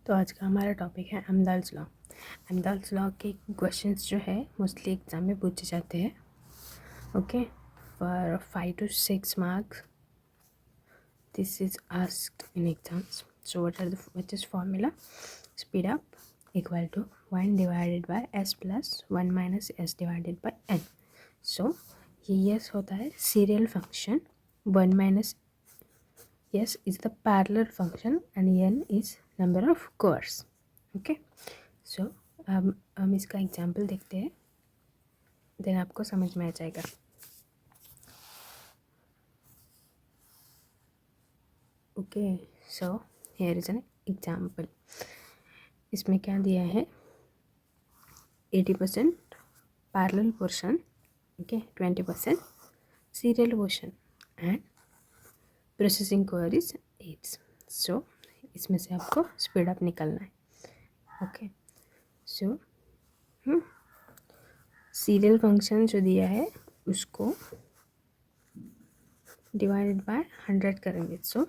तो आज का हमारा टॉपिक है अमदाल्स लॉ। अमदाल्स लॉ के क्वेश्चंस जो है मोस्टली एग्जाम में पूछे जाते हैं। Okay, for 5 to 6 marks this is asked in exams. So what is formula? Speed up equal to 1 divided by s plus 1 minus s divided by n. So ये s होता है serial function, 1 minus s is the parallel function and n is number of cohorts. Okay, so हम इसका example देखते हैं, then आपको समझ में आ जाएगा. Okay, so here is an example. इसमें क्या दिया है, 80% parallel portion, okay, 20% serial portion and processing core is 8. सो इसमें से आपको स्पीड अप निकलना है. ओके, सो सीरियल फंक्शन जो दिया है उसको डिवाइडेड बाय 100 करेंगे. सो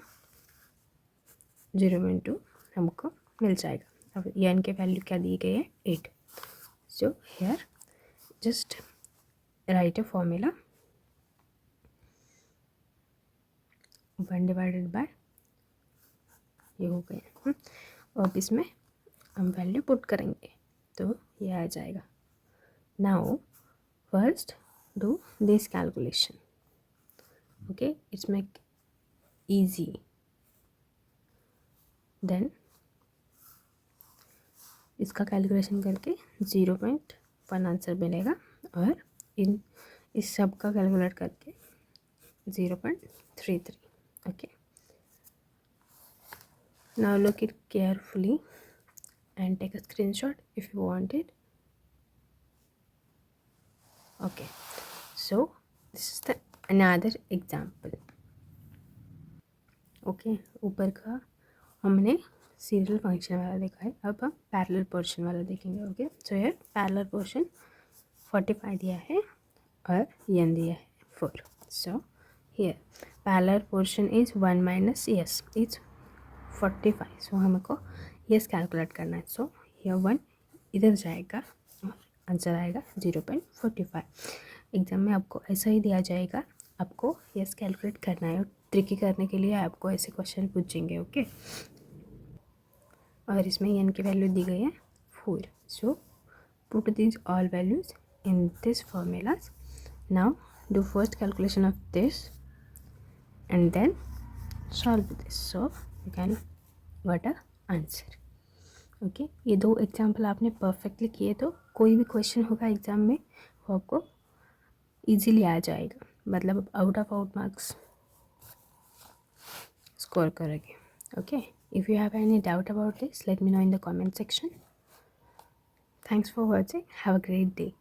0.2 हमको मिल जाएगा. अब एन के वैल्यू क्या दी गई है, 8. So here just right a formula, 1 divided by ये हो गया. अब इसमें हम वैल्यू पुट करेंगे तो ये आ जाएगा. Now first do this calculation. Okay, it's make easy. Then इसका कैलकुलेशन करके 0.1 आंसर मिलेगा और इस सब का कैलकुलेट करके 0.33. Okay, now look it carefully and take a screenshot if you want it. Okay, so this is the another example. Okay, ऊपर का हमने सीरियल फंक्शन वाला देखा है, अब हम पैरेलल पोर्शन वाला देखेंगे. Okay, so here parallel portion 45 दिया है और n दिया है 4. So here parallel portion is 1 minus s is 45. सो हमको यस कैलकुलेट करना है. सो यह 1 इधर जाएगा और आंसर आएगा 0.45. एग्जाम में आपको ऐसा ही दिया जाएगा, आपको यस कैलकुलेट करना है. और ट्रिकी करने के लिए आपको ऐसे क्वेश्चन पूछेंगे. ओके, और इसमें एन की वैल्यू दी गई है 4. So put this all values in this formulas. Now do first calculation of this and then solve this, so you can got a answer. Okay, ये 2 एग्जाम्पल आपने परफेक्टली किए तो कोई भी क्वेश्चन होगा एग्ज़ाम में वो आपको इजीली आ जाएगा, मतलब out of out marks score करोगे. Okay, if you have any doubt about this let me know in the comment section. Thanks for watching, have a great day.